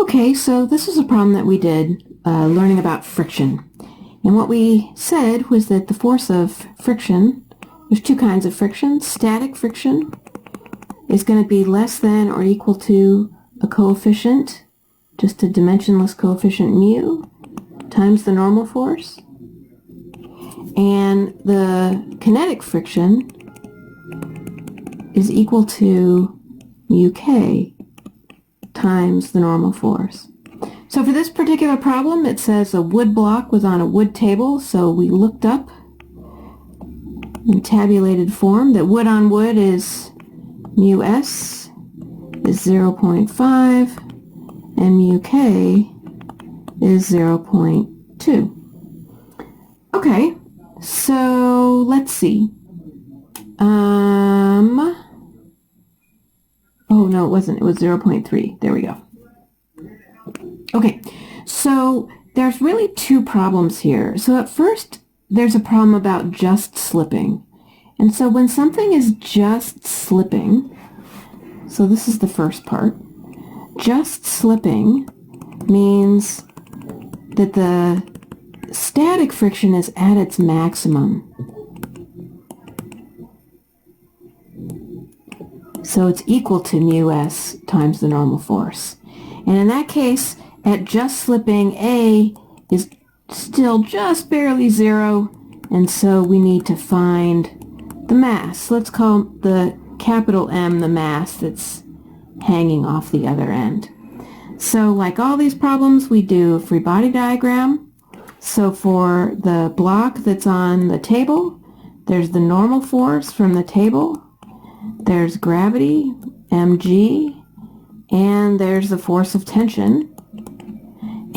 Okay, so this is a problem that we did learning about friction. And what we said was that the force of friction, there's two kinds of friction. Static friction is going to be less than or equal to a coefficient, just a dimensionless coefficient mu, times the normal force. And the kinetic friction is equal to mu k times the normal force. So for this particular problem, it says a wood block was on a wood table, so we looked up in tabulated form that wood on wood is mu s is 0.5 and mu k is 0.2. Okay, so let's see. Oh, no, it wasn't. It was 0.3. There we go. Okay, so there's really two problems here. So at first, there's a problem about just slipping. And so when something is just slipping, so this is the first part, just slipping means that the static friction is at its maximum. So it's equal to mu s times the normal force. And in that case, at just slipping, A is still just barely 0, and so we need to find the mass. Let's call the capital M the mass that's hanging off the other end. So like all these problems, we do a free body diagram. So for the block that's on the table, there's the normal force from the table. There's gravity, mg, and there's the force of tension.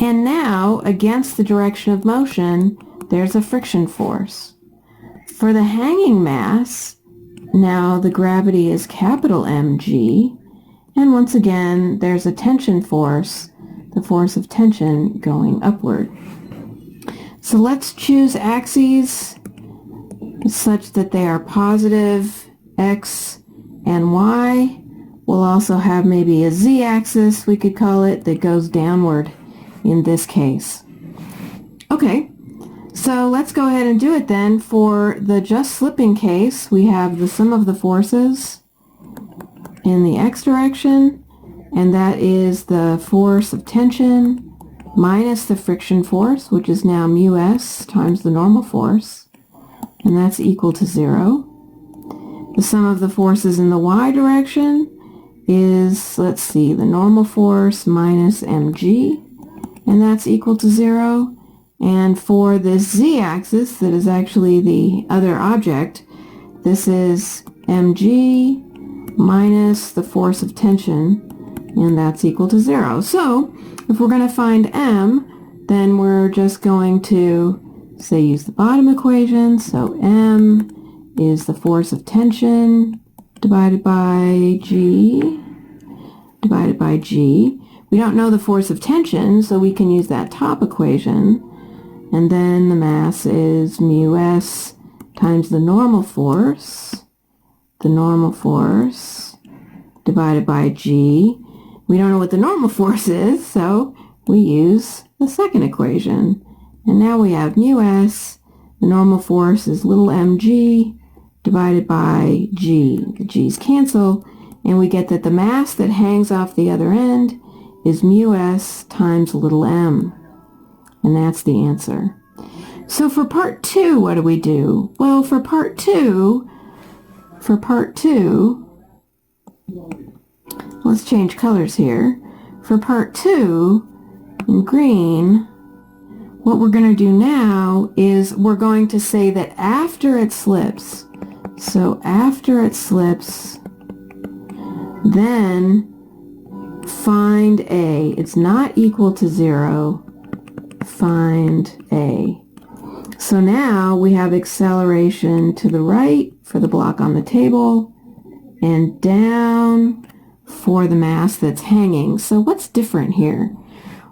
And now, against the direction of motion, there's a friction force. For the hanging mass, now the gravity is capital Mg, and once again, there's a tension force, the force of tension going upward. So let's choose axes such that they are positive, x and y. We'll also have maybe a z-axis, we could call it, that goes downward in this case. Okay, so let's go ahead and do it then. For the just slipping case, we have the sum of the forces in the x direction, and that is the force of tension minus the friction force, which is now mu s times the normal force, and that's equal to 0. The sum of the forces in the y direction is, let's see, the normal force minus mg, and that's equal to 0. And for this z-axis, that is actually the other object, this is mg minus the force of tension, and that's equal to 0. So if we're going to find m, then we're just going to, say, use the bottom equation. So m is the force of tension divided by g. We don't know the force of tension, so we can use that top equation. And then the mass is mu s times the normal force divided by g. We don't know what the normal force is, so we use the second equation. And now we have mu s, the normal force is little mg, divided by g. The g's cancel, and we get that the mass that hangs off the other end is mu s times little m. And that's the answer. So for part 2, what do we do? Well, for part 2, let's change colors here. For part 2, in green, what we're going to do now is we're going to say that after it slips, so after it slips, then find A. It's not equal to 0. Find A. So now we have acceleration to the right for the block on the table and down for the mass that's hanging. So what's different here?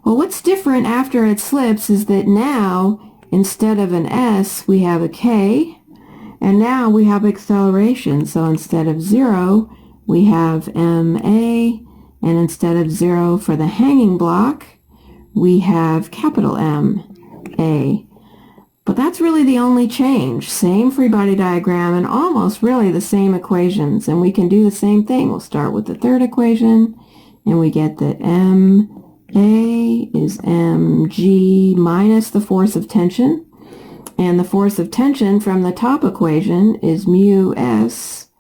Well, what's different after it slips is that now instead of an S we have a K, and now we have acceleration. So instead of 0 we have ma, And instead of 0 for the hanging block, we have capital M, A. But that's really the only change. Same free body diagram and almost really the same equations. And we can do the same thing. We'll start with the third equation, and we get that MA is mg minus the force of tension. And the force of tension from the top equation is mu s.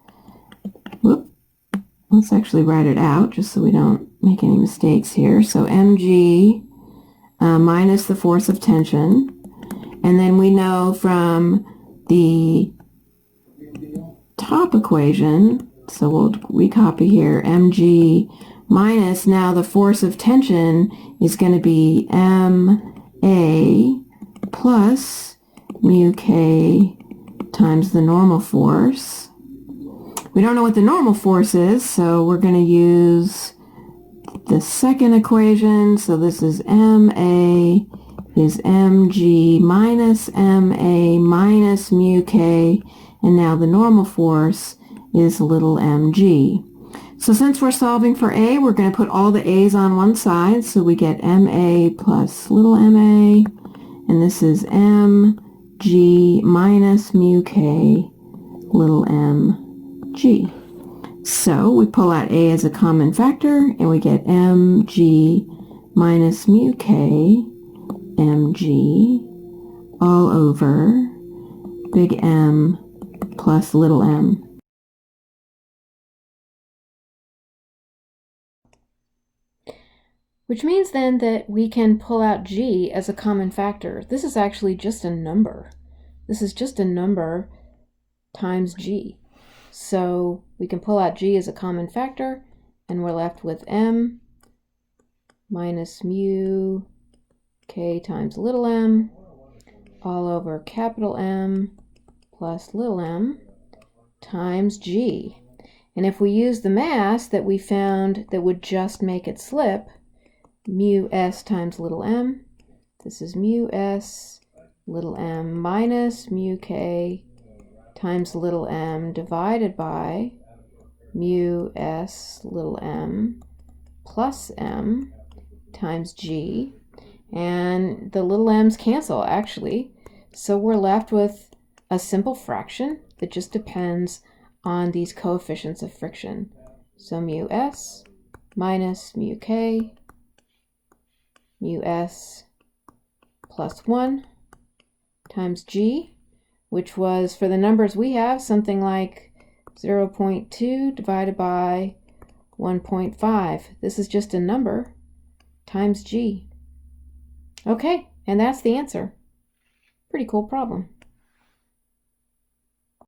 Whoop. Let's actually write it out just so we don't make any mistakes here. So mg minus the force of tension. And then we know from the top equation, so we'll recopy here, mg minus, now the force of tension is going to be ma plus mu k times the normal force. We don't know what the normal force is, so we're going to use the second equation. So this is ma is mg minus ma minus mu k, and now the normal force is little mg. So since we're solving for a, we're going to put all the a's on one side, so we get ma plus little ma, and this is mg minus mu k little mg. So we pull out a as a common factor, and we get mg minus mu k mg all over big M plus little m. Which means then that we can pull out g as a common factor. This is actually just a number. This is just a number times g. So we can pull out g as a common factor, and we're left with m minus mu k times little m all over capital M plus little m times g. And if we use the mass that we found that would just make it slip, mu s times little m, this is mu s little m minus mu k times little m divided by mu s little m plus m times g. And the little m's cancel, actually. So we're left with a simple fraction that just depends on these coefficients of friction. So mu s minus mu k, mu s plus 1 times g, which was, for the numbers we have, something like 0.2 divided by 1.5. This is just a number times g. Okay, and that's the answer. Pretty cool problem.